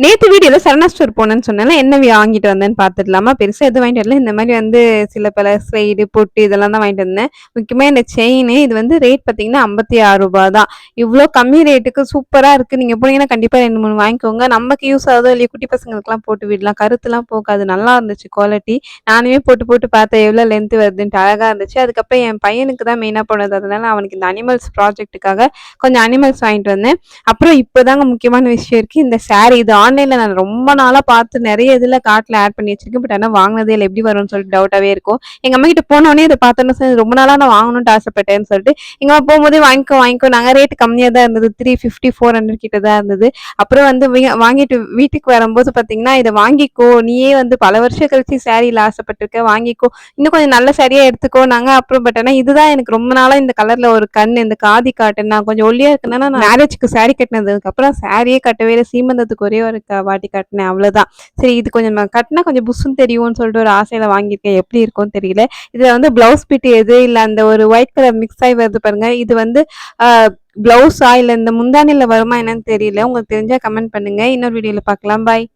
நேத்து வீடியோல சரணா ஸ்டோர் போனேன்னு சொன்னேன்ல, என்ன வாங்கிட்டு வந்தேன்னு பார்த்துடலாமா? பெருசா எதுவும் வாங்கிட்டு வரல. இந்த மாரி வந்து சில பல ஸ்லைடு, பொட்டு இதெல்லாம் தான் வாங்கிட்டு வந்தேன். முக்கியமா இந்த செயினு இது வந்து ரேட் பார்த்தீங்கன்னா, ரூ. 56 தான். இவ்ளோ கம்மி ரேட்டுக்கு சூப்பரா இருக்கு. நீங்க போனீங்கன்னா கண்டிப்பா 2, 3 வாங்கிக்கோங்க. நமக்கு யூஸ் ஆகுதோ இல்லையோ குட்டி பசங்களுக்குலாம் போட்டு விடலாம். கருத்துலாம் போகாது. நல்லா இருந்துச்சு குவாலிட்டி. நானுமே போட்டு போட்டு பார்த்தேன் எவ்வளோ லென்த் வருதுன்ட்டு. அழகா இருந்துச்சு. அதுக்கப்புறம் என் பையனுக்கு தான் மெயினா போனது. அதனால அவனுக்கு இந்த அனிமல்ஸ் ப்ராஜெக்ட்டுக்காக கொஞ்சம் அனிமல்ஸ் வாங்கிட்டு வந்தேன். அப்புறம் இப்போதாங்க முக்கியமான விஷயம் இருக்கு. இந்த சாரி இது ஆன்லைன்ல நான் ரொம்ப நாளா பார்த்து நெறைய இதுல கார்ட்ல ஆட் பண்ணி வச்சிருக்கேன். பட் ஆனா வாங்குனதே இல்ல. எப்படி வரும்னு சொல்லிட்டு டவுட்டாவே இருக்கும். எங்க அம்மாகிட்ட போனோனே இத பார்த்தோனே சரி ரொம்ப நாளா நான் வாங்கணும்னு ஆசைப்பட்டேன்னு சொல்லிட்டு, எங்க அம்மா போம்போதே வாங்கிக்கோ ரேட் கம்மியா தான் இருந்தது. 350, 400 கிட்ட தான் இருந்தது. அப்புறம் வந்து வாங்கிட்டு வீட்டுக்கு வரும்போது பார்த்தீங்கன்னா, இத வாங்கிக்கோ. நீயே வந்து பல வருஷம் கழிச்சு சாரீல ஆசைப்பட்டுருக்க. வாங்கிக்கோ. இன்னும் கொஞ்சம் நல்ல சாரியா எடுத்துக்கோன்னாங்க. அப்புறம் பட் ஆனா இதுதான் எனக்கு ரொம்ப நாளா இந்த கலர்ல ஒரு கண்ணு இந்த காதி காட்டன் நான் கொஞ்சம் ஒல்லியா இருக்கேன்னா நான் மேரேஜ்க்கு சாரி கட்டினதுக்கு அப்புறம் சாரியே கட்டவே இல்ல. சீமந்தத்துக்கு ஒரே ஒரு வாட்டி கட்டினேன் அவ்வளவுதான். சரி இது கொஞ்சம் கட்டினா கொஞ்சம் புஷ்ஷுன்னு தெரியும்னு சொல்லிட்டு ஒரு ஆசையில வாங்கியிருக்கேன். எப்படி இருக்கும்னு தெரியல. இதுல வந்து பிளவுஸ் பிட் எது இல்ல அந்த ஒரு ஒயிட் கலர் மிக்ஸ் ஆகி வருது பாருங்க. இது வந்து பிளவுஸா இல்ல இந்த முந்தானில வருமா என்னன்னு தெரியல. உங்களுக்கு தெரிஞ்சா கமெண்ட் பண்ணுங்க. இன்னொரு வீடியோல பார்க்கலாம். பாய்.